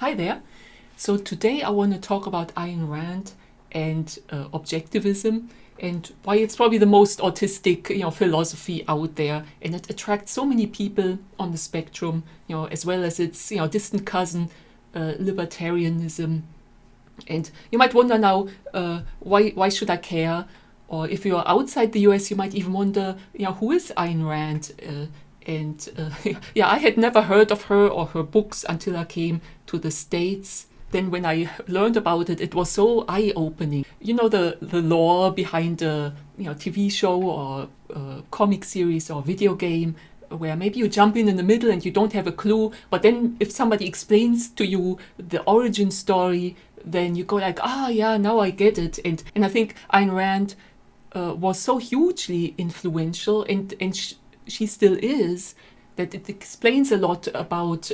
Hi there. So today I want to talk about Ayn Rand and Objectivism and why it's probably the most autistic, philosophy out there, and it attracts so many people on the spectrum, as well as its, distant cousin, Libertarianism. And you might wonder now, why should I care? Or if you're outside the US, you might even wonder, who is Ayn Rand? I had never heard of her or her books until I came to the States. Then when I learned about it, it was so eye-opening. The lore behind a TV show or comic series or video game, where maybe you jump in the middle and you don't have a clue, but then if somebody explains to you the origin story, then you go like, now I get it. And I think Ayn Rand was so hugely influential, and she still is, that it explains a lot about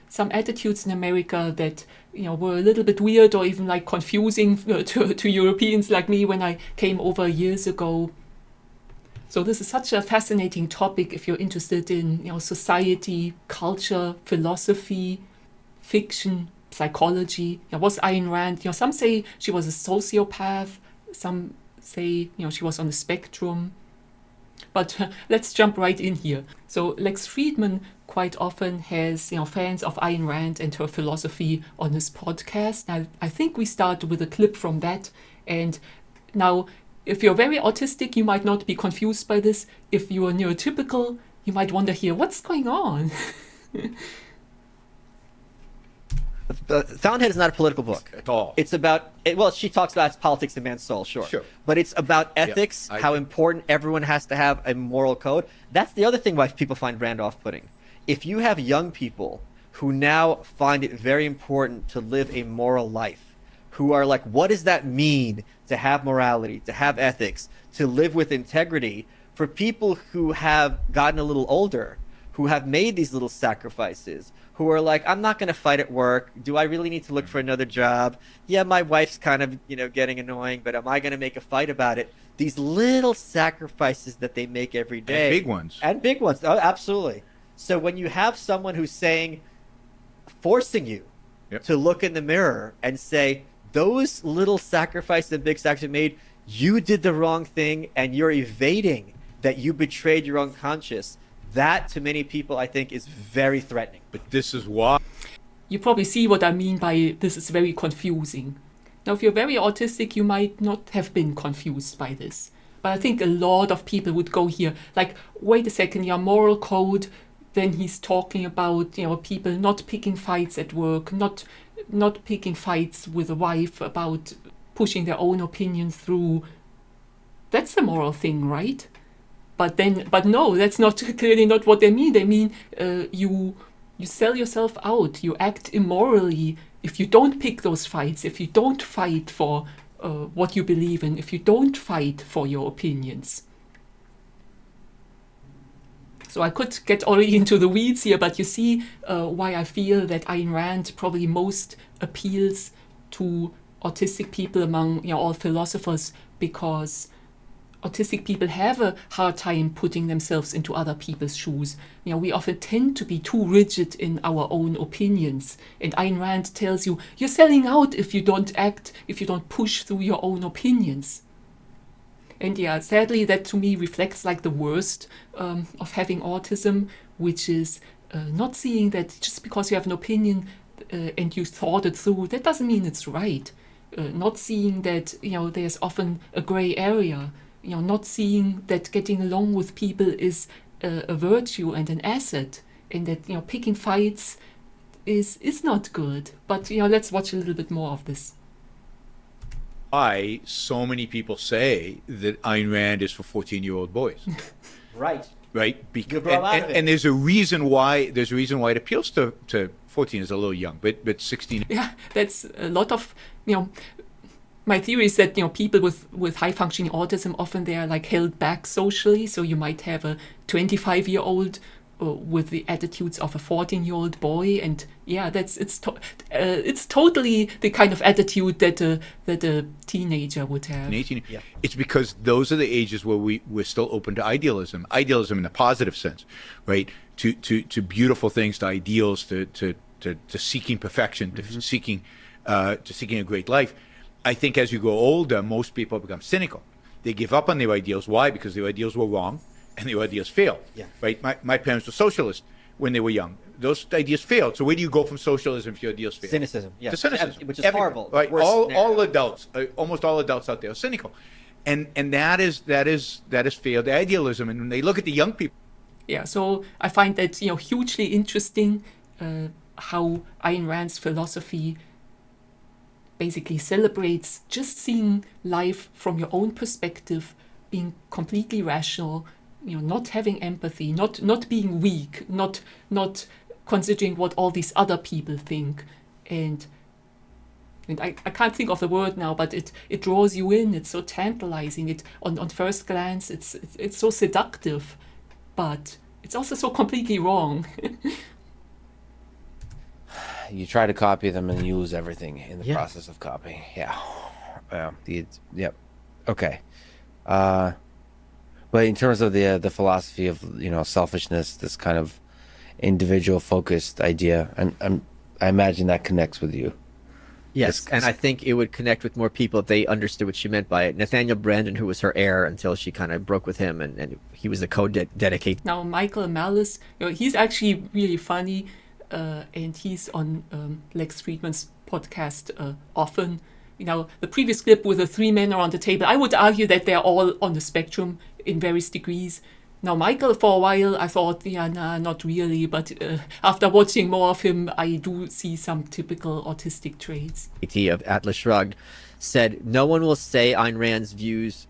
some attitudes in America that were a little bit weird or even like confusing to Europeans like me when I came over years ago. So this is such a fascinating topic if you're interested in society, culture, philosophy, fiction, psychology. Was Ayn Rand, some say she was a sociopath, some say she was on the spectrum. But let's jump right in here. So Lex Friedman quite often has fans of Ayn Rand and her philosophy on his podcast. Now, I think we start with a clip from that. And now, if you're very autistic, you might not be confused by this. If you're neurotypical, you might wonder here, what's going on? Fountainhead is not a political book at all. It's about, she talks about politics and man's soul, sure. But it's about ethics, how important everyone has to have a moral code. That's the other thing why people find Rand off-putting. If you have young people who now find it very important to live a moral life, who are like, what does that mean to have morality, to have ethics, to live with integrity? For people who have gotten a little older, who have made these little sacrifices, who are like, I'm not going to fight at work. Do I really need to look for another job? Yeah, my wife's kind of, getting annoying, but am I going to make a fight about it? These little sacrifices that they make every day. And big ones. And big ones. Oh, absolutely. So when you have someone who's forcing you to look in the mirror and say, those little sacrifices and big sacrifices made, you did the wrong thing and you're evading that you betrayed your own conscience. That, to many people, I think, is very threatening. But this is why. You probably see what I mean by this is very confusing. Now, if you're very autistic, you might not have been confused by this. But I think a lot of people would go here, like, wait a second, your moral code, then he's talking about, people not picking fights at work, not picking fights with a wife about pushing their own opinion through. That's the moral thing, right? But no, that's clearly not what they mean. They mean you sell yourself out, you act immorally if you don't pick those fights, if you don't fight for what you believe in, if you don't fight for your opinions. So I could get already into the weeds here, but you see why I feel that Ayn Rand probably most appeals to autistic people among all philosophers, because autistic people have a hard time putting themselves into other people's shoes. We often tend to be too rigid in our own opinions. And Ayn Rand tells you, you're selling out if you don't act, if you don't push through your own opinions. And sadly, that to me reflects like the worst of having autism, which is not seeing that just because you have an opinion and you thought it through, that doesn't mean it's right. Not seeing that, there's often a gray area. Not seeing that getting along with people is a virtue and an asset, and that picking fights is not good. But let's watch a little bit more of this. Why so many people say that Ayn Rand is for 14-year-old boys. Right. And there's a reason why it appeals to 14 is a little young, but 16. Yeah, that's a lot of my theory is that people with high functioning autism, often they are like held back socially. So you might have a 25-year-old with the attitudes of a 14-year-old boy, and it's totally the kind of attitude that a teenager would have. 18. Yeah. It's because those are the ages where we're still open to idealism in a positive sense, right? To beautiful things, to ideals, to to seeking perfection, to seeking a great life. I think as you grow older, most people become cynical. They give up on their ideals. Why? Because their ideals were wrong and their ideas failed. Yeah. Right? My parents were socialists when they were young. Those ideas failed. So where do you go from socialism if your ideals fail? Cynicism. Yeah. To cynicism. Which is horrible. Right? All adults, almost all adults out there are cynical. And that is failed idealism. And when they look at the young people. Yeah, so I find that hugely interesting how Ayn Rand's philosophy basically celebrates just seeing life from your own perspective, being completely rational, not having empathy, not being weak, not considering what all these other people think, and I can't think of the word now, but it draws you in. It's so tantalizing. It on first glance, it's so seductive, but it's also so completely wrong. You try to copy them and you lose everything in the process of copying. Yeah. Yep. Okay. But in terms of the philosophy of selfishness, this kind of individual focused idea, I imagine that connects with you. Yes, and I think it would connect with more people if they understood what she meant by it. Nathaniel Brandon, who was her heir until she kind of broke with him, and he was the co-dedicate. Now, Michael Malice, he's actually really funny, and he's on Lex Friedman's podcast often. The previous clip with the three men around the table, I would argue that they're all on the spectrum in various degrees. Now, Michael, for a while, I thought, not really. But after watching more of him, I do see some typical autistic traits. Of Atlas Shrugged said, no one will say Ayn Rand's views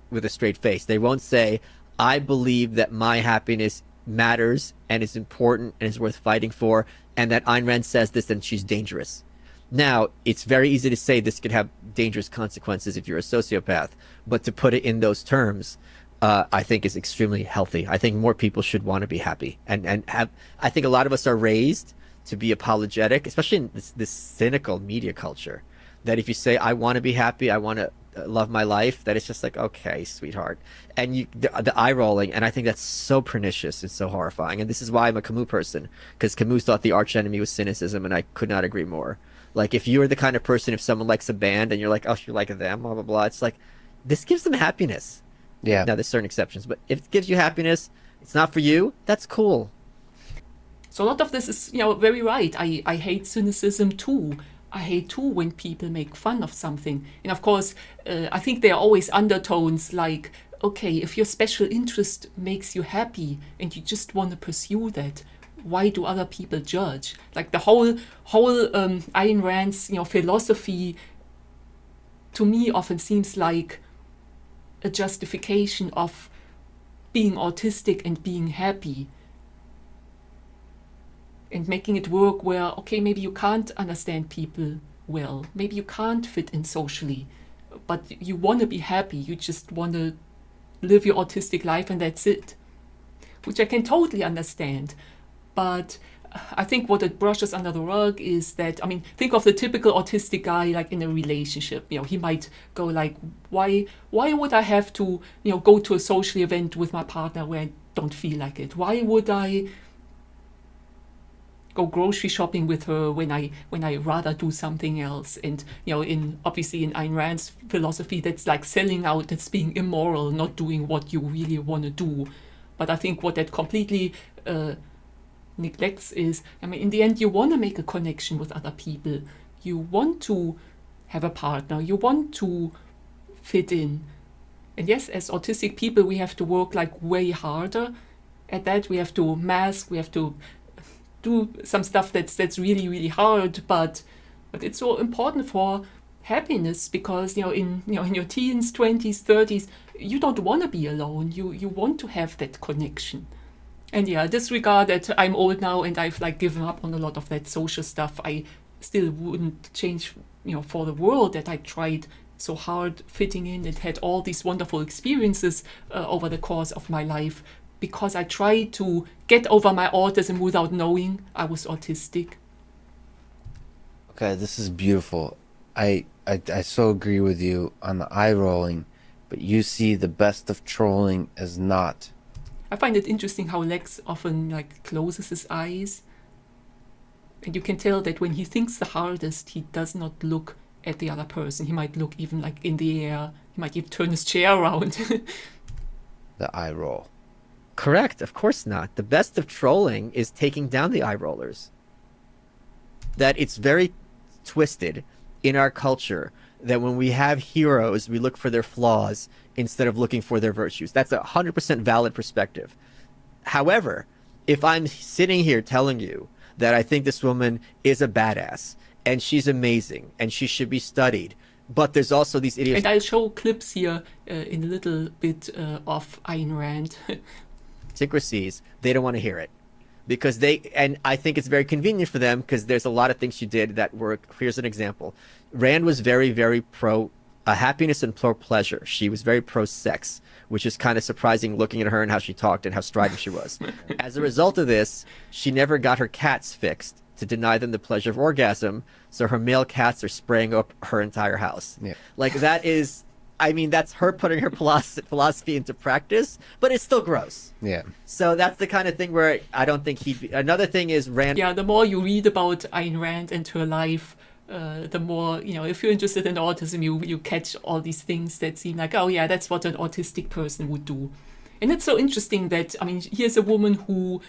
with a straight face. They won't say, I believe that my happiness matters and is important and is worth fighting for, and that Ayn Rand says this and she's dangerous. Now, it's very easy to say this could have dangerous consequences if you're a sociopath, but to put it in those terms, I think is extremely healthy. I think more people should want to be happy and have. I think a lot of us are raised to be apologetic, especially in this cynical media culture, that if you say, I want to be happy, I want to love my life, that it's just like, okay, sweetheart. And the eye rolling. And I think that's so pernicious and so horrifying. And this is why I'm a Camus person, because Camus thought the arch enemy was cynicism. And I could not agree more. Like, if you're the kind of person, if someone likes a band and you're like, oh, you like them, blah, blah, blah. It's like, this gives them happiness. Yeah. Now, there's certain exceptions, but if it gives you happiness, it's not for you, that's cool. So a lot of this is, very right. I hate cynicism too. I hate too when people make fun of something. And of course, I think there are always undertones like, okay, if your special interest makes you happy and you just want to pursue that, why do other people judge? Like the whole Ayn Rand's, philosophy to me often seems like a justification of being autistic and being happy and making it work where, okay, maybe you can't understand people well, maybe you can't fit in socially, but you want to be happy, you just want to live your autistic life and that's it, which I can totally understand. But I think what it brushes under the rug is that, think of the typical autistic guy, like in a relationship, he might go like, why would I have to, go to a social event with my partner where I don't feel like it? Why would I go grocery shopping with her when I rather do something else? And, obviously in Ayn Rand's philosophy, that's like selling out, that's being immoral, not doing what you really want to do. But I think what that completely neglects is, in the end, you want to make a connection with other people. You want to have a partner. You want to fit in. And yes, as autistic people, we have to work like way harder at that. We have to mask. We have to do some stuff that's really, really hard. But it's so important for happiness because, in your teens, 20s, 30s, you don't want to be alone. You want to have that connection. And disregard that I'm old now and I've given up on a lot of that social stuff. I still wouldn't change, for the world that I tried so hard fitting in and had all these wonderful experiences over the course of my life because I tried to get over my autism without knowing I was autistic. Okay, this is beautiful. I so agree with you on the eye rolling, but you see the best of trolling as not. I find it interesting how Lex often closes his eyes And you can tell that when he thinks the hardest, he does not look at the other person. He might look even like in the air. He might even turn his chair around. The eye roll. Correct. Of course not. The best of trolling is taking down the eye rollers. That it's very twisted in our culture that when we have heroes, we look for their flaws instead of looking for their virtues. That's a 100% valid perspective. However, if I'm sitting here telling you that I think this woman is a badass and she's amazing and she should be studied, but there's also these idiots. And I'll show clips here in a little bit of Ayn Rand. Idiosyncrasies, they don't want to hear it. Because and I think it's very convenient for them because there's a lot of things she did that were, here's an example. Rand was very, very pro happiness and pro pleasure. She was very pro sex, which is kind of surprising looking at her and how she talked and how strident she was. As a result of this, she never got her cats fixed to deny them the pleasure of orgasm. So her male cats are spraying up her entire house. Yeah. Like that is, I mean, that's her putting her philosophy into practice, but it's still gross. Yeah. So that's the kind of thing where I don't think he'd be. Another thing is Rand. Yeah, the more you read about Ayn Rand and her life, the more, if you're interested in autism, you catch all these things that seem like, oh yeah, that's what an autistic person would do. And it's so interesting that, I mean, here's a woman who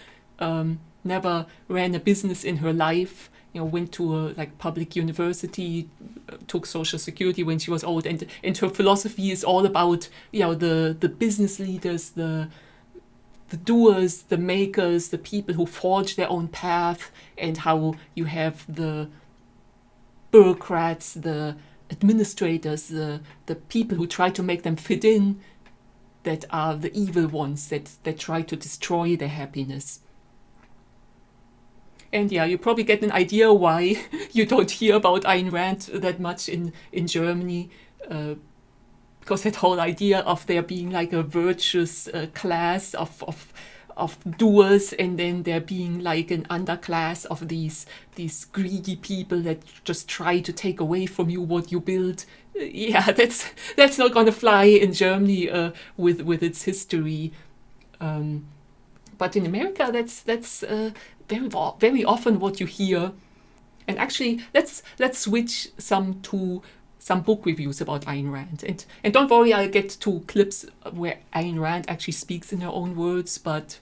never ran a business in her life, went to a public university, took Social Security when she was old, and her philosophy is all about the business leaders, the doers, the makers, the people who forge their own path, and how you have the bureaucrats, the administrators, the people who try to make them fit in, that are the evil ones that try to destroy their happiness. And yeah, you probably get an idea why you don't hear about Ayn Rand that much in Germany, because that whole idea of there being like a virtuous class of doers, and then there being like an underclass of these greedy people that just try to take away from you what you build. Yeah, that's not going to fly in Germany with its history. But in America, that's very often what you hear. And actually, let's switch to some book reviews about Ayn Rand. And don't worry, I'll get to clips where Ayn Rand actually speaks in her own words, but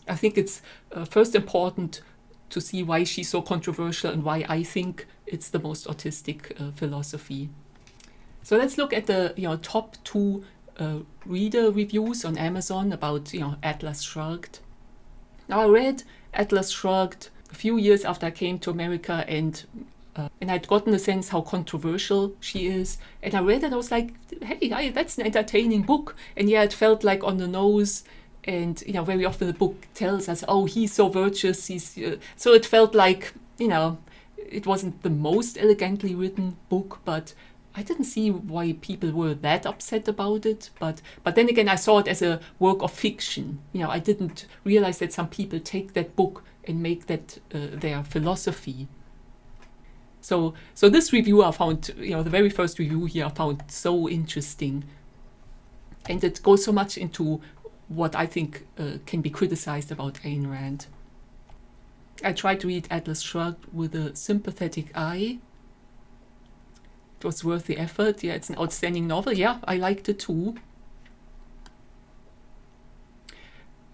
I think it's first important to see why she's so controversial and why I think it's the most autistic philosophy. So let's look at the top 2 reader reviews on Amazon about Atlas Shrugged. Now, I read Atlas Shrugged a few years after I came to America, and I'd gotten a sense how controversial she is. And I read it, and I was like, hey, that's an entertaining book. And yeah, it felt like on the nose. And very often the book tells us, oh, he's so virtuous. So it felt like it wasn't the most elegantly written book, but I didn't see why people were that upset about it. But then again, I saw it as a work of fiction. I didn't realize that some people take that book and make that their philosophy. So this review I found, the very first review here I found so interesting. And it goes so much into what I think can be criticized about Ayn Rand. I tried to read Atlas Shrugged with a sympathetic eye. It was worth the effort. Yeah, it's an outstanding novel. Yeah, I liked it too.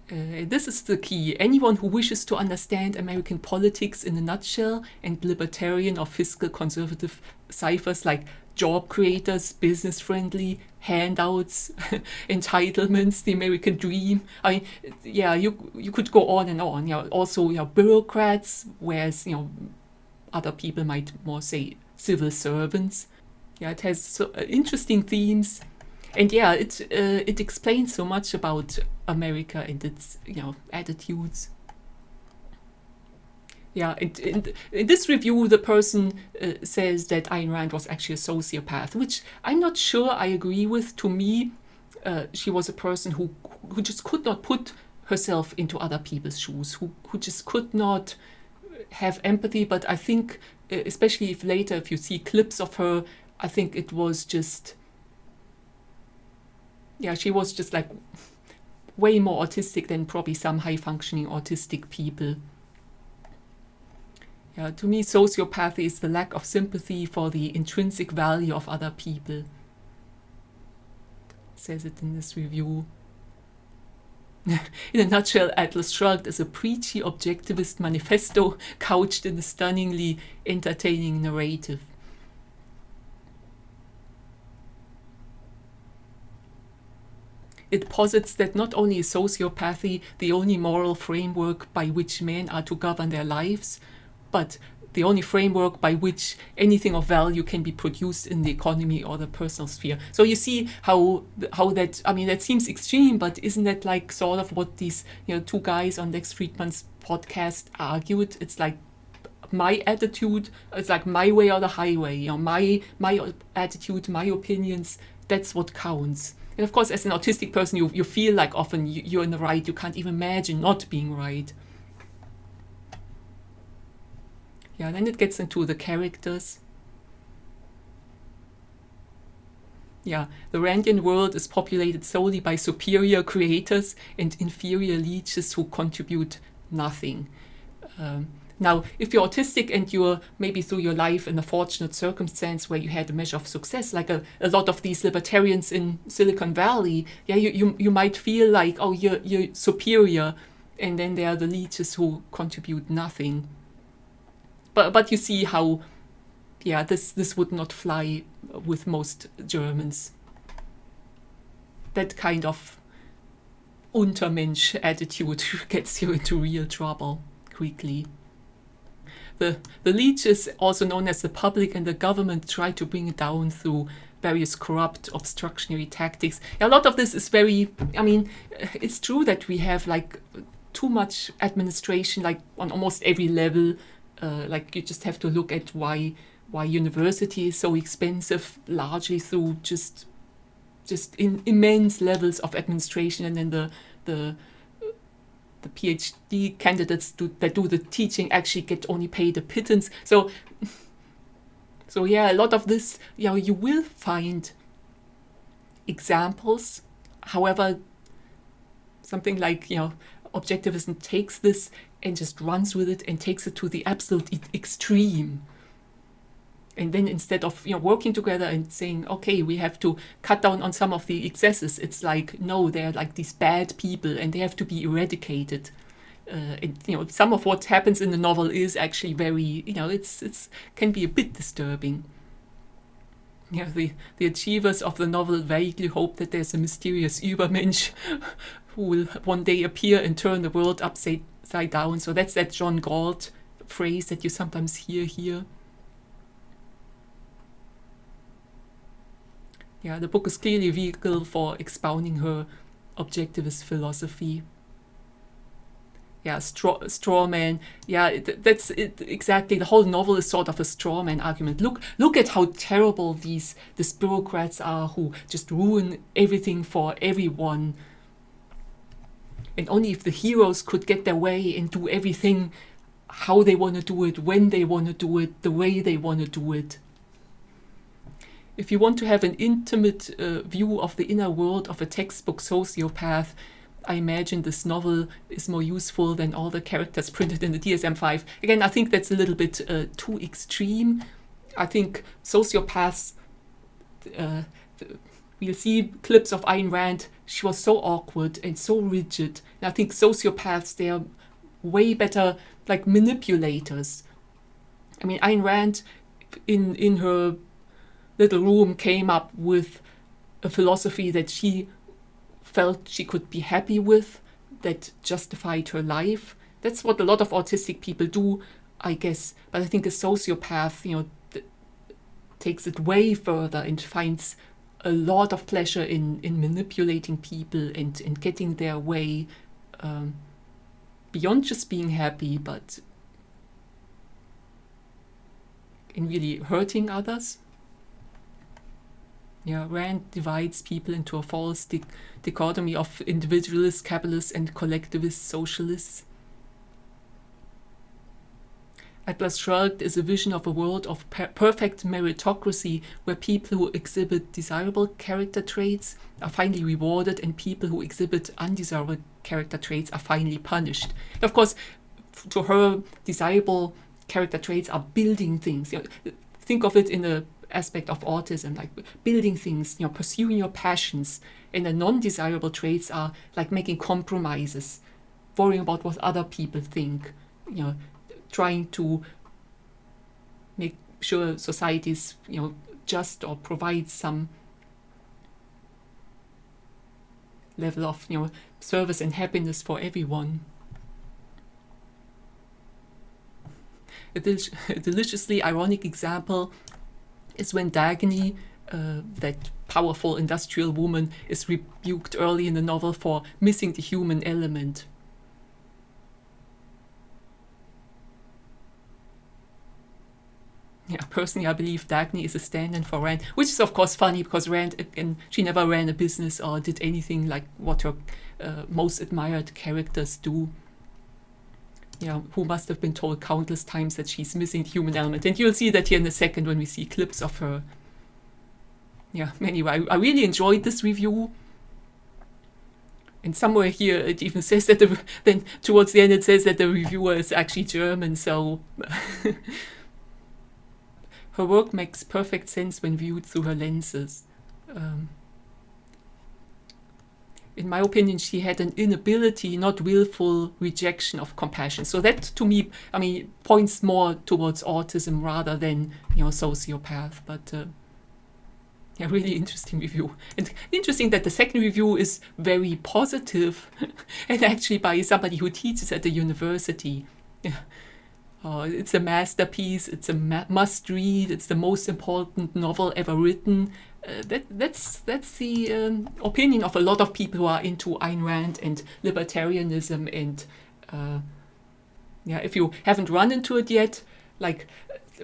This is the key. Anyone who wishes to understand American politics in a nutshell and libertarian or fiscal conservative ciphers like job creators, business friendly, handouts, entitlements, the American dream. I mean, yeah, you could go on and on. Also, bureaucrats, whereas other people might more say civil servants. Yeah, it has interesting themes, and yeah, it explains so much about America and its attitudes. Yeah, in this review, the person says that Ayn Rand was actually a sociopath, which I'm not sure I agree with. To me, she was a person who just could not put herself into other people's shoes, who just could not have empathy. But I think, especially if you see clips of her, I think it was just, she was just like way more autistic than probably some high-functioning autistic people. Yeah, to me, sociopathy is the lack of sympathy for the intrinsic value of other people. Says it in this review. In a nutshell, Atlas Shrugged is a preachy objectivist manifesto couched in a stunningly entertaining narrative. It posits that not only is sociopathy the only moral framework by which men are to govern their lives, but the only framework by which anything of value can be produced in the economy or the personal sphere. So you see how that, I mean, that seems extreme, but isn't that like sort of what these, two guys on Lex Friedman's podcast argued? It's like my attitude, it's like my way or the highway, my attitude, my opinions, that's what counts. And of course, as an autistic person, you feel like often you're in the right, you can't even imagine not being right. Yeah, then it gets into the characters. Yeah, the Randian world is populated solely by superior creators and inferior leeches who contribute nothing. Now, if you're autistic and you're maybe through your life in a fortunate circumstance where you had a measure of success, like a lot of these libertarians in Silicon Valley, yeah, you might feel like, oh, you're superior, and then there are the leeches who contribute nothing. But you see how, yeah, this would not fly with most Germans. That kind of Untermensch attitude gets you into real trouble quickly. The leeches, also known as the public and the government, try to bring it down through various corrupt obstructionary tactics. A lot of this is very, I mean, it's true that we have like too much administration, like on almost every level. Like you just have to look at why university is so expensive, largely through just immense levels of administration, and then the PhD candidates that do the teaching actually get only paid a pittance. So yeah, a lot of this, you will find examples. However, something like Objectivism takes this and just runs with it and takes it to the absolute extreme. And then instead of working together and saying, okay, we have to cut down on some of the excesses, it's like, no, they're like these bad people and they have to be eradicated. And some of what happens in the novel is actually very, it's can be a bit disturbing. The achievers of the novel vaguely hope that there's a mysterious Übermensch who will one day appear and turn the world upside down. So that's that John Galt phrase that you sometimes hear here. Yeah, the book is clearly a vehicle for expounding her objectivist philosophy. Yeah, straw man. Yeah, that's it exactly. The whole novel is sort of a straw man argument. Look at how terrible these bureaucrats are who just ruin everything for everyone. And only if the heroes could get their way and do everything how they want to do it, when they want to do it, the way they want to do it. If you want to have an intimate view of the inner world of a textbook sociopath, I imagine this novel is more useful than all the characters printed in the DSM-5. Again, I think that's a little bit too extreme. I think sociopaths, we'll see clips of Ayn Rand. She was so awkward and so rigid. And I think sociopaths, they are way better like manipulators. I mean, Ayn Rand in her little room came up with a philosophy that she felt she could be happy with, that justified her life. That's what a lot of autistic people do, I guess. But I think a sociopath, takes it way further and finds a lot of pleasure in manipulating people and getting their way, beyond just being happy, but in really hurting others. Yeah, Rand divides people into a false dichotomy of individualist capitalists and collectivist socialists. Atlas Shrugged is a vision of a world of perfect meritocracy where people who exhibit desirable character traits are finally rewarded and people who exhibit undesirable character traits are finally punished. Of course, to her, desirable character traits are building things. Think of it in the aspect of autism, like building things, pursuing your passions. And the non-desirable traits are like making compromises, worrying about what other people think, trying to make sure society is, just or provide some level of, service and happiness for everyone. A deliciously ironic example is when Dagny, that powerful industrial woman, is rebuked early in the novel for missing the human element. Yeah, personally, I believe Dagny is a stand-in for Rand, which is of course funny because Rand, again, she never ran a business or did anything like what her most admired characters do. Who must have been told countless times that she's missing the human element. And you'll see that here in a second when we see clips of her. Yeah, anyway, I really enjoyed this review. And somewhere here it even says that then towards the end it says that the reviewer is actually German, so her work makes perfect sense when viewed through her lenses. In my opinion, she had an inability, not willful rejection of compassion. So that, to me, points more towards autism rather than, sociopath. But really interesting review. And interesting that the second review is very positive, and actually by somebody who teaches at the university. It's a masterpiece. It's a must-read. It's the most important novel ever written. That's the opinion of a lot of people who are into Ayn Rand and libertarianism. And if you haven't run into it yet, like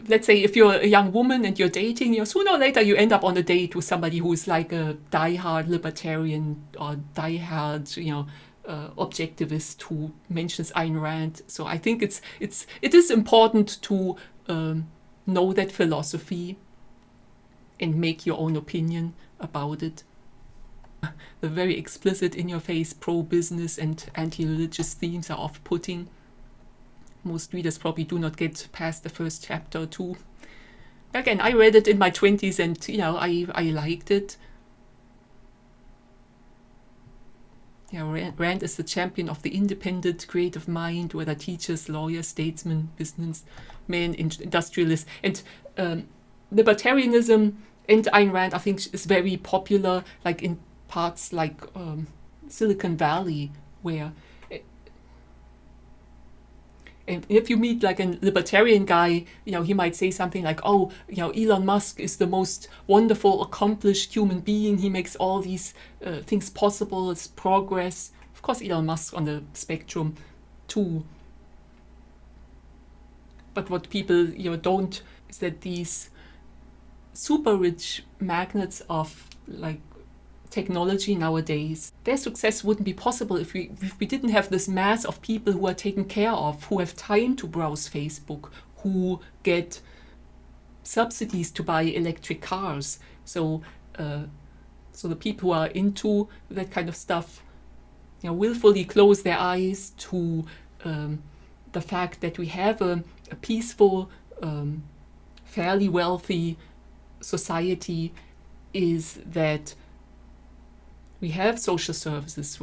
let's say if you're a young woman and you're dating, sooner or later you end up on a date with somebody who is like a diehard libertarian or diehard, objectivist who mentions Ayn Rand. So I think it is important to know that philosophy and make your own opinion about it. The very explicit, in-your-face pro-business and anti-religious themes are off-putting. Most readers probably do not get past the first chapter or two. Again, I read it in my 20s and, I liked it. Rand is the champion of the independent, creative mind, whether teachers, lawyers, statesmen, businessmen, industrialists. And libertarianism and Ayn Rand, I think, is very popular, like in parts like Silicon Valley, where and if you meet like a libertarian guy, he might say something like, Elon Musk is the most wonderful, accomplished human being. He makes all these things possible. It's progress. Of course, Elon Musk on the spectrum too. But what people don't is that these super rich magnates of like technology nowadays, their success wouldn't be possible if we didn't have this mass of people who are taken care of, who have time to browse Facebook, who get subsidies to buy electric cars. So the people who are into that kind of stuff, willfully close their eyes to the fact that we have a peaceful, fairly wealthy society, is that we have social services.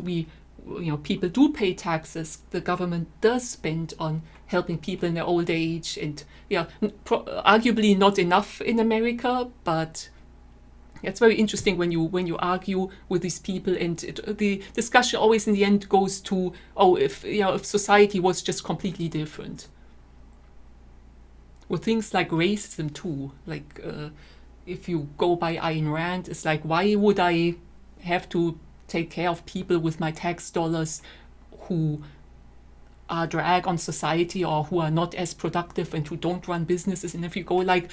People do pay taxes. The government does spend on helping people in their old age, and arguably not enough in America. But it's very interesting when you argue with these people, and the discussion always in the end goes to, if society was just completely different. With things like racism too, like if you go by Ayn Rand, it's like, why would I have to take care of people with my tax dollars who are drag on society or who are not as productive and who don't run businesses? And if you go like,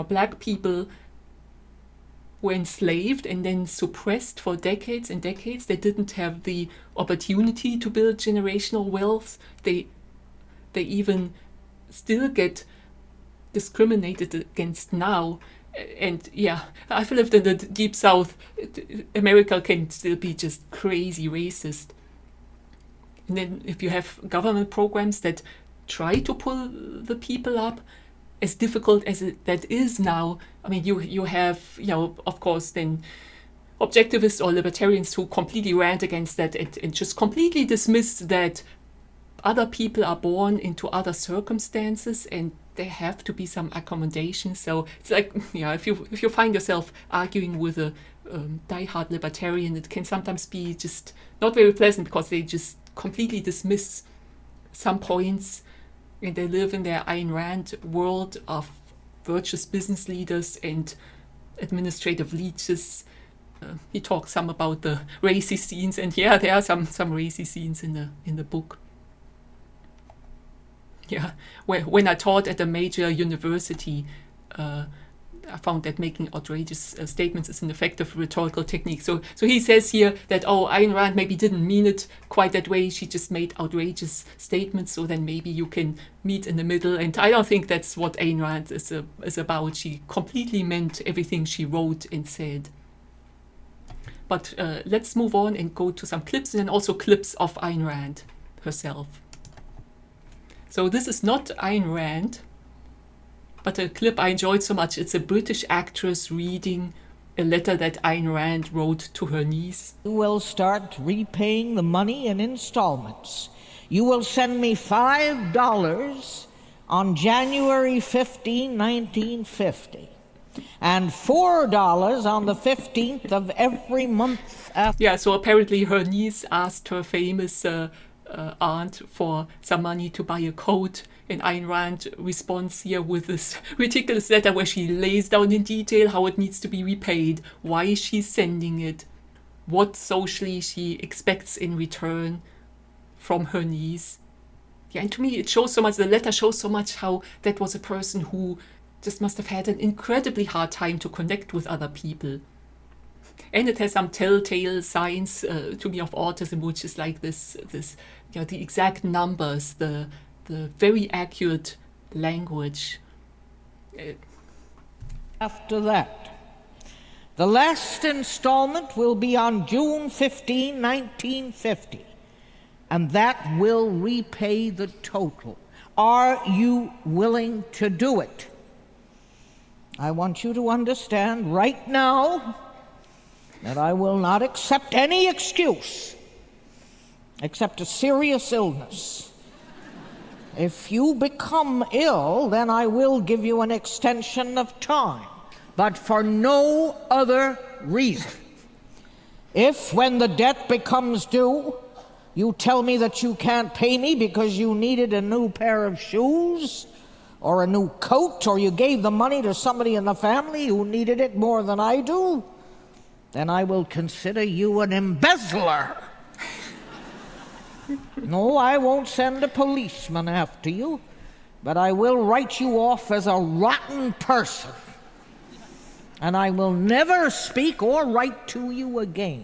black people were enslaved and then suppressed for decades and decades. They didn't have the opportunity to build generational wealth. They even still get discriminated against now. And I've lived in the deep south. America can still be just crazy racist. And then if you have government programs that try to pull the people up. As difficult as that is now, I mean, you have, of course, then objectivists or libertarians who completely rant against that and just completely dismiss that other people are born into other circumstances and there have to be some accommodation. So it's like, if you find yourself arguing with a diehard libertarian, it can sometimes be just not very pleasant because they just completely dismiss some points. And they live in their Ayn Rand world of virtuous business leaders and administrative leeches. He talks some about the racy scenes, and there are some racy scenes in the book. Yeah, when I taught at a major university, I found that making outrageous statements is an effective rhetorical technique. So he says here that, Ayn Rand maybe didn't mean it quite that way. She just made outrageous statements. So then maybe you can meet in the middle. And I don't think that's what Ayn Rand is about. She completely meant everything she wrote and said. But let's move on and go to some clips, and then also clips of Ayn Rand herself. So this is not Ayn Rand, but a clip I enjoyed so much. It's a British actress reading a letter that Ayn Rand wrote to her niece. You will start repaying the money in installments. You will send me $5 on January 15, 1950, and $4 on the 15th of every month after. Yeah, so apparently her niece asked her famous aunt for some money to buy a coat. And Ayn Rand responds here with this ridiculous letter where she lays down in detail how it needs to be repaid, why she's sending it, what socially she expects in return from her niece. Yeah, and to me it shows so much, the letter shows so much how that was a person who just must have had an incredibly hard time to connect with other people. And it has some telltale signs to me of autism, which is like this the exact numbers, the very accurate language. After that, the last installment will be on June 15, 1950, and that will repay the total. Are you willing to do it? I want you to understand right now that I will not accept any excuse except a serious illness. If you become ill, then I will give you an extension of time, but for no other reason. If, when the debt becomes due, you tell me that you can't pay me because you needed a new pair of shoes or a new coat, or you gave the money to somebody in the family who needed it more than I do, then I will consider you an embezzler. No, I won't send a policeman after you, but I will write you off as a rotten person, and I will never speak or write to you again.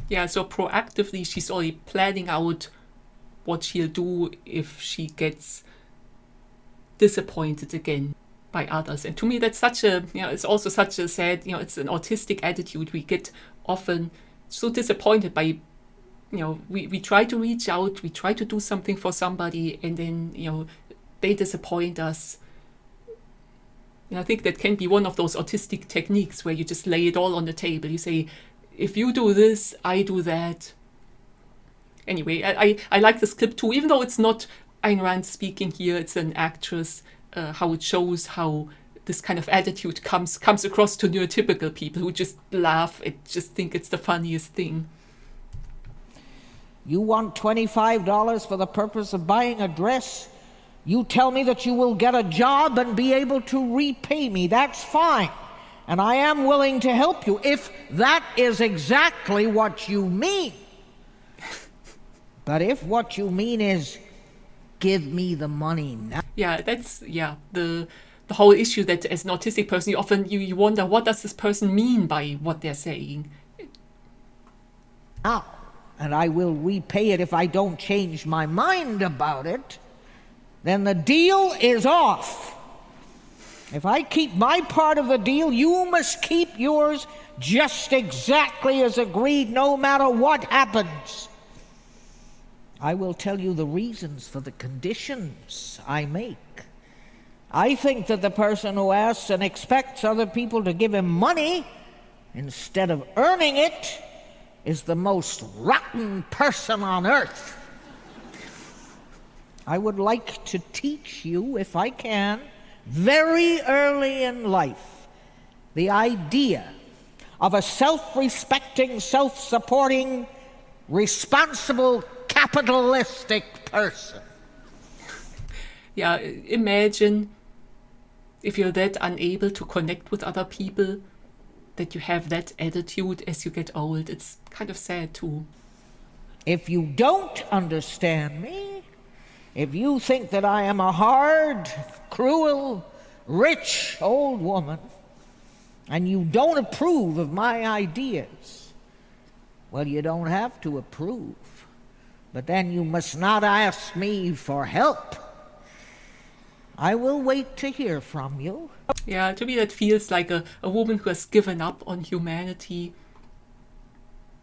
Yeah, so proactively she's already planning out what she'll do if she gets disappointed again by others. And to me that's such a, it's also such a sad, it's an autistic attitude. We get often so disappointed by, we try to reach out, we try to do something for somebody, and then, they disappoint us. And I think that can be one of those autistic techniques where you just lay it all on the table. You say, if you do this, I do that. Anyway, I like this clip too, even though it's not Ayn Rand speaking here, it's an actress, how it shows how this kind of attitude comes across to neurotypical people who just laugh and just think it's the funniest thing. You want $25 for the purpose of buying a dress? You tell me that you will get a job and be able to repay me. That's fine. And I am willing to help you if that is exactly what you mean. But if what you mean is, give me the money now. Yeah, that's, the whole issue that as an autistic person, you often you wonder, what does this person mean by what they're saying? Now, and I will repay it if I don't change my mind about it, then the deal is off. If I keep my part of the deal, you must keep yours just exactly as agreed, no matter what happens. I will tell you the reasons for the conditions I make. I think that the person who asks and expects other people to give him money instead of earning it is the most rotten person on earth. I would like to teach you, if I can, very early in life, the idea of a self-respecting, self-supporting, responsible, capitalistic person. Yeah, imagine if you're that unable to connect with other people, that you have that attitude as you get old. It's kind of sad too. If you don't understand me, if you think that I am a hard, cruel, rich old woman, and you don't approve of my ideas, well, you don't have to approve. But then you must not ask me for help. I will wait to hear from you. Yeah, to me that feels like a woman who has given up on humanity.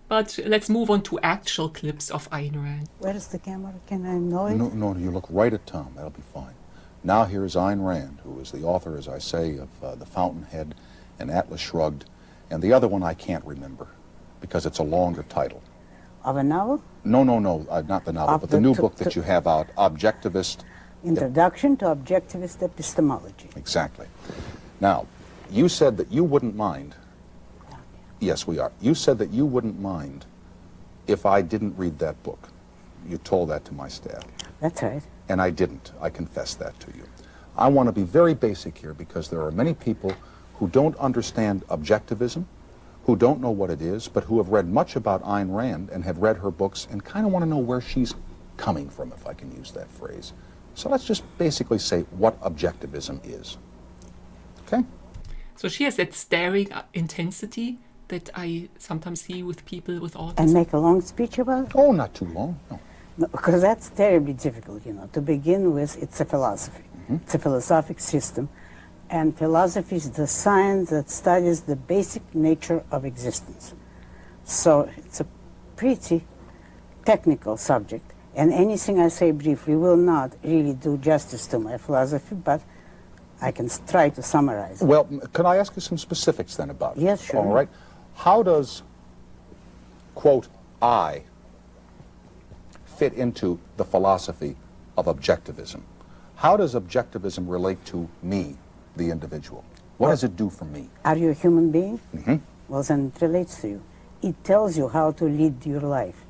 But let's move on to actual clips of Ayn Rand. Where is the camera? Can I know it? No, you look right at Tom. That'll be fine. Now here's Ayn Rand, who is the author, as I say, of The Fountainhead and Atlas Shrugged, and the other one I can't remember because it's a longer title. Of a novel? No, not the novel, but the new book that you have out, Objectivist. Introduction to Objectivist Epistemology. Exactly. Now, you said that you wouldn't mind. Yes, we are. You said that you wouldn't mind if I didn't read that book. You told that to my staff. That's right. And I didn't. I confess that to you. I want to be very basic here because there are many people who don't understand objectivism, who don't know what it is, but who have read much about Ayn Rand and have read her books and kind of want to know where she's coming from, if I can use that phrase. So let's just basically say what objectivism is. Okay? So she has that staring intensity that I sometimes see with people with autism. And make a long speech about it? Oh, not too long. No, because that's terribly difficult, you know. To begin with, it's a philosophy. Mm-hmm. It's a philosophic system. And philosophy is the science that studies the basic nature of existence. So it's a pretty technical subject. And anything I say briefly will not really do justice to my philosophy, but I can try to summarize it. Well, can I ask you some specifics then about it? Yes, sure. All right. How does, quote, I fit into the philosophy of objectivism? How does objectivism relate to me, the individual? What does it do for me? Are you a human being? Mm-hmm. Well, then it relates to you. It tells you how to lead your life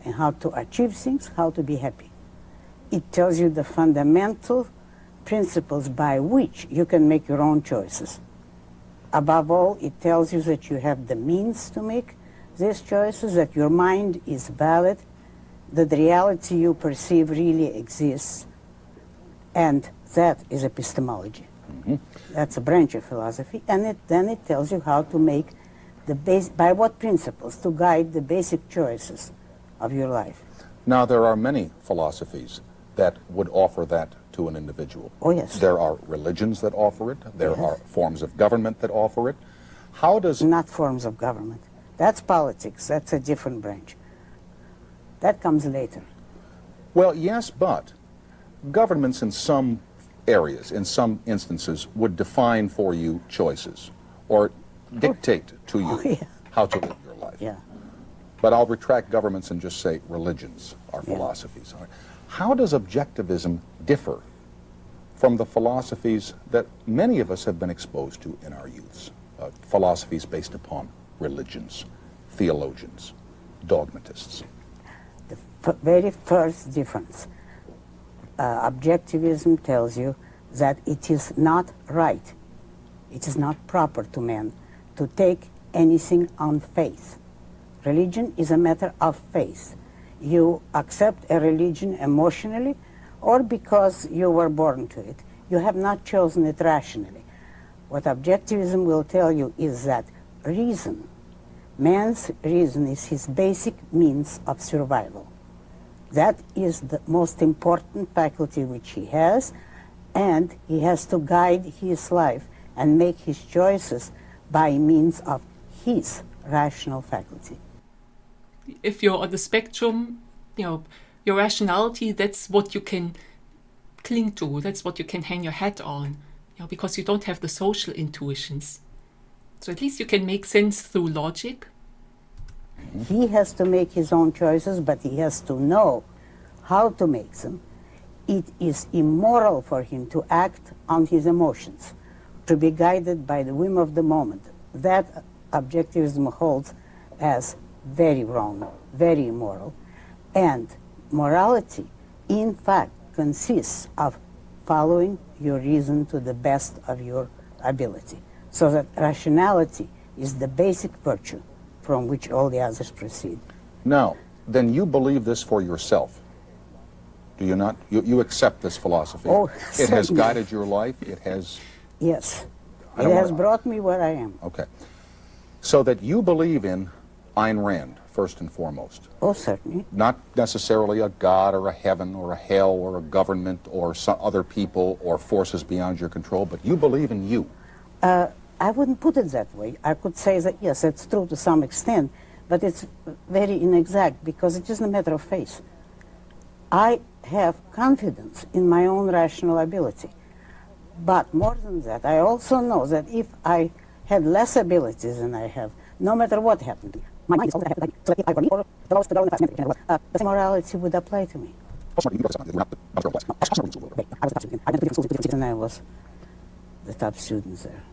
and how to achieve things, how to be happy. It tells you the fundamental principles by which you can make your own choices. Above all, it tells you that you have the means to make these choices, that your mind is valid, that the reality you perceive really exists, and that is epistemology. Mm-hmm. That's a branch of philosophy, and then it tells you how to make by what principles to guide the basic choices of your life. Now, there are many philosophies that would offer that to an individual. Oh, yes. There are religions that offer it. There Yes. are forms of government that offer it. How does... Not forms of government. That's politics. That's a different branch. That comes later. Well, yes, but governments in some areas, in some instances, would define for you choices or dictate to you how to live your life. Yeah. But I'll retract governments and just say religions are philosophies. All right. How does objectivism differ from the philosophies that many of us have been exposed to in our youths? Philosophies based upon religions, theologians, dogmatists. The very first difference. Objectivism tells you that it is not right, it is not proper to man to take anything on faith. Religion is a matter of faith. You accept a religion emotionally or because you were born to it. You have not chosen it rationally. What objectivism will tell you is that reason, man's reason is his basic means of survival. That is the most important faculty which he has, and he has to guide his life and make his choices by means of his rational faculty. If you're on the spectrum, you your rationality, that's what you can cling to, that's what you can hang your hat on, because you don't have the social intuitions. So at least you can make sense through logic. He has to make his own choices, but he has to know how to make them. It is immoral for him to act on his emotions, to be guided by the whim of the moment. That objectivism holds as very wrong, very immoral. And morality, in fact, consists of following your reason to the best of your ability. So that rationality is the basic virtue from which all the others proceed. Now, then you believe this for yourself, do you not? You accept this philosophy. Oh, it has certainly. guided your life. It has... Yes. I It don't has wanna- brought me where I am. Okay. So that you believe in Ayn Rand, first and foremost. Oh, certainly. Not necessarily a God or a heaven or a hell or a government or some other people or forces beyond your control, but you believe in you. I wouldn't put it that way. I could say that, yes, it's true to some extent, but it's very inexact because it isn't a matter of faith. I have confidence in my own rational ability. But more than that, I also know that if I had less abilities than I have, no matter what happened, my mind is all that I have, so that if I were me or the lowest to go in the fast the same morality would apply to me. I was the top student, and I was the top student there.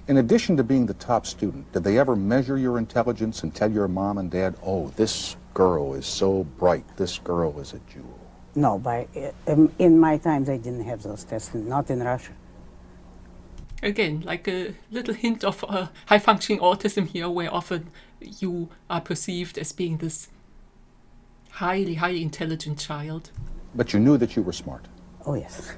In addition to being the top student, did they ever measure your intelligence and tell your mom and dad, oh, this girl is so bright, this girl is a jewel? No, in my time they didn't have those tests, not in Russia. Again, like a little hint of high-functioning autism here, where often you are perceived as being this highly intelligent child. But you knew that you were smart. Oh, yes.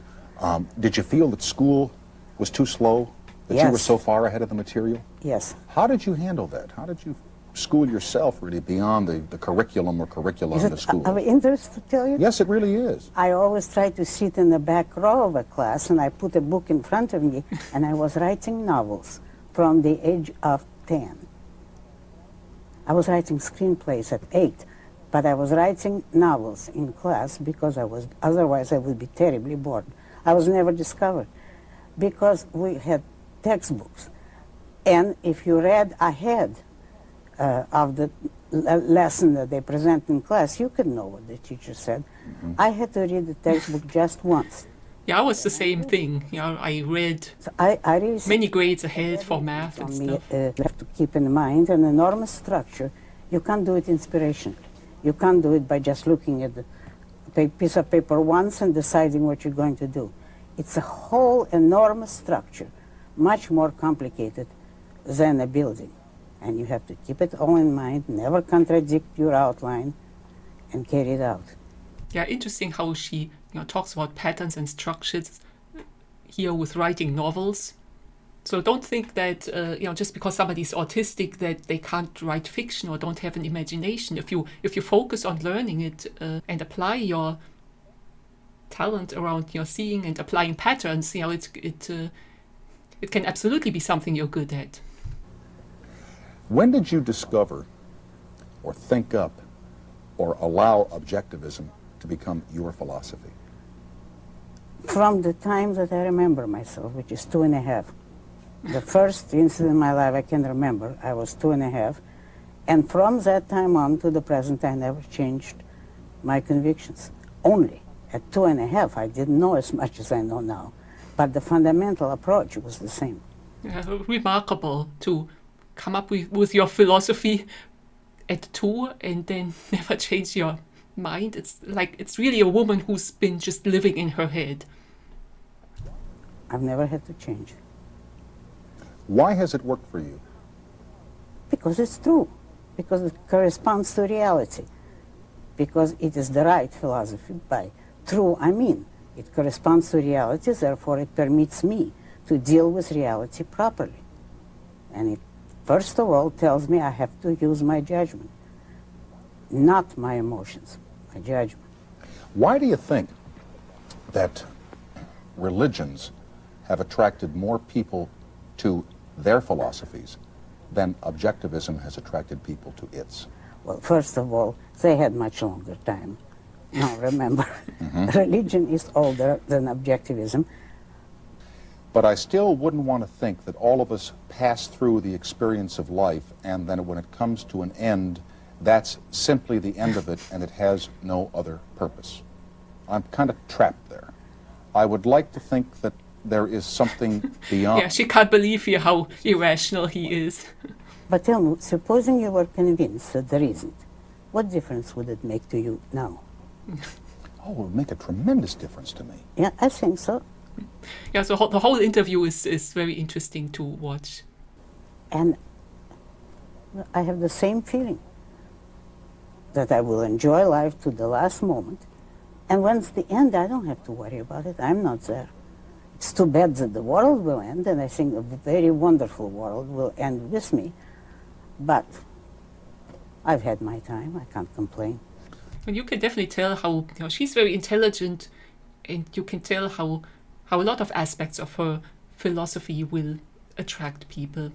Did you feel that school was too slow? That you were Yes. so far ahead of the material? Yes. How did you handle that? How did you school yourself really beyond the curriculum or curricula Is in the it school? of interest to tell you? Yes, it really is. I always try to sit in the back row of a class, and I put a book in front of me, and I was writing novels from the age of 10. I was writing screenplays at 8, but I was writing novels in class because otherwise I would be terribly bored. I was never discovered because we had textbooks. And if you read ahead of the lesson that they present in class, you could know what the teacher said. I had to read the textbook just once. Yeah, I was the same thing. I read So I really many grades ahead for math and on me, stuff. you have to keep in mind an enormous structure. You can't do it inspirationally. You can't do it by just looking at the piece of paper once and deciding what you're going to do. It's a whole enormous structure, much more complicated than a building. And you have to keep it all in mind, never contradict your outline, and carry it out. Yeah, interesting how she talks about patterns and structures here with writing novels. So don't think that just because somebody's autistic that they can't write fiction or don't have an imagination. If you focus on learning it and apply your talent around seeing and applying patterns, it can absolutely be something you're good at. When did you discover or think up or allow objectivism to become your philosophy? From the time that I remember myself, which is 2.5. The first incident in my life I can remember, I was 2.5. And from that time on to the present, I never changed my convictions. Only at 2.5, I didn't know as much as I know now. But the fundamental approach was the same. Remarkable to come up with your philosophy at 2 and then never change your mind. It's really a woman who's been just living in her head. I've never had to change. Why has it worked for you? Because it's true. Because it corresponds to reality. Because it is the right philosophy. By true, I mean it corresponds to reality, therefore it permits me to deal with reality properly. And it, first of all, tells me I have to use my judgment, not my emotions, my judgment. Why do you think that religions have attracted more people to their philosophies than objectivism has attracted people to its? Well, first of all, they had much longer time No, remember, religion is older than objectivism. But I still wouldn't want to think that all of us pass through the experience of life and then when it comes to an end, that's simply the end of it and it has no other purpose. I'm kind of trapped there. I would like to think that there is something beyond. Yeah, she can't believe here how irrational he is. But tell me, supposing you were convinced that there isn't, what difference would it make to you now? Oh, it would make a tremendous difference to me. Yeah, I think so. Yeah, so the whole interview is very interesting to watch. And I have the same feeling, that I will enjoy life to the last moment. And when it's the end, I don't have to worry about it. I'm not there. It's too bad that the world will end, and I think a very wonderful world will end with me. But I've had my time. I can't complain. And you can definitely tell how she's very intelligent, and you can tell how a lot of aspects of her philosophy will attract people.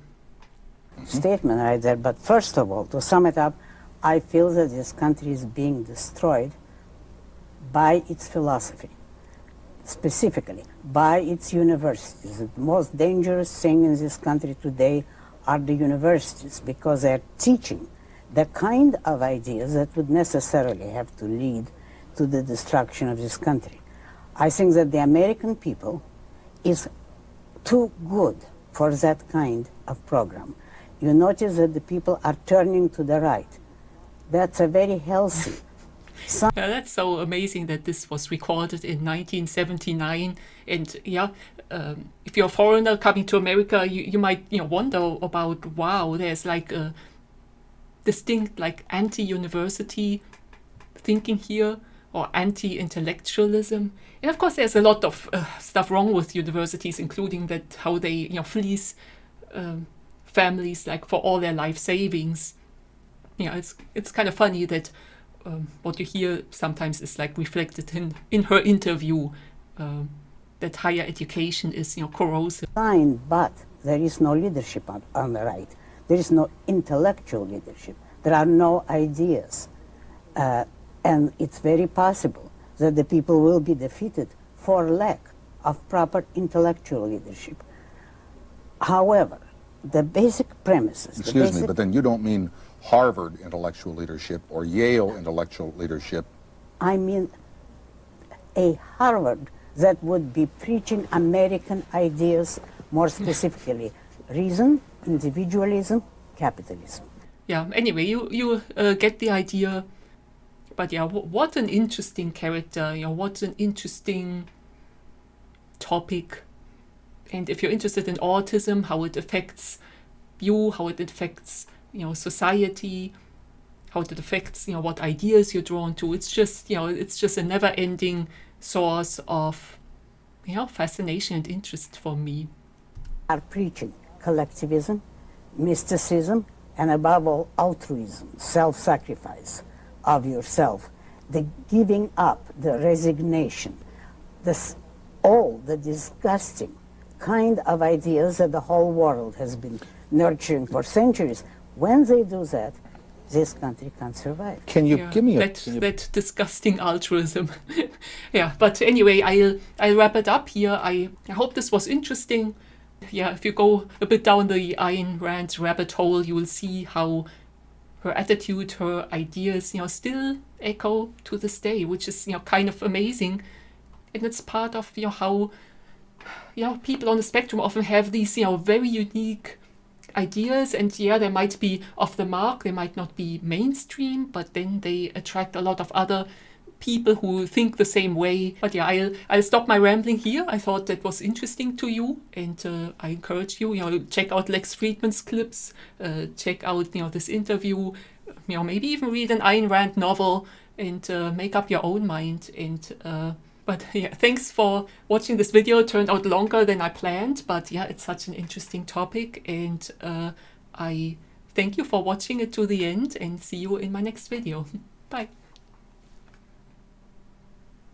Statement right there. But first of all, to sum it up, I feel that this country is being destroyed by its philosophy, specifically by its universities. The most dangerous thing in this country today are the universities, because they're teaching the kind of ideas that would necessarily have to lead to the destruction of this country. I think that the American people is too good for that kind of program. You notice that the people are turning to the right. That's a very healthy sign. Yeah, that's so amazing that this was recorded in 1979. And yeah, if you're a foreigner coming to America, you might wonder about, wow, there's like a distinct like anti-university thinking here, or anti-intellectualism. And of course there's a lot of stuff wrong with universities, including that how they fleece families like for all their life savings. It's kind of funny that what you hear sometimes is like reflected in her interview, that higher education is corrosive. Fine, but there is no leadership on the right. There is no intellectual leadership. There are no ideas. And it's very possible that the people will be defeated for lack of proper intellectual leadership. However, the basic premises... Excuse me, but then you don't mean Harvard intellectual leadership or Yale intellectual leadership. I mean a Harvard that would be preaching American ideas, more specifically reason, individualism, capitalism. Yeah, anyway, you get the idea. But yeah, what an interesting character, what an interesting topic. And if you're interested in autism, how it affects you, how it affects, society, how it affects, what ideas you're drawn to. It's just, it's just a never-ending source of, fascination and interest for me. Are preaching collectivism, mysticism, and above all, altruism, self-sacrifice of yourself, the giving up, the resignation, all the disgusting kind of ideas that the whole world has been nurturing for centuries. When they do that, this country can't survive. Can you give me that disgusting altruism? Yeah, but anyway, I'll wrap it up here. I hope this was interesting. Yeah, if you go a bit down the Ayn Rand rabbit hole, you will see how her attitude, her ideas, still echo to this day, which is, kind of amazing. And it's part of, how, people on the spectrum often have these, very unique ideas, and they might be off the mark, they might not be mainstream, but then they attract a lot of other people who think the same way. But I'll stop my rambling here. I thought that was interesting to you, and I encourage you, check out Lex Friedman's clips, check out, this interview, maybe even read an Ayn Rand novel and make up your own mind. And but thanks for watching this video. It turned out longer than I planned, but it's such an interesting topic, and I thank you for watching it to the end, and see you in my next video. Bye.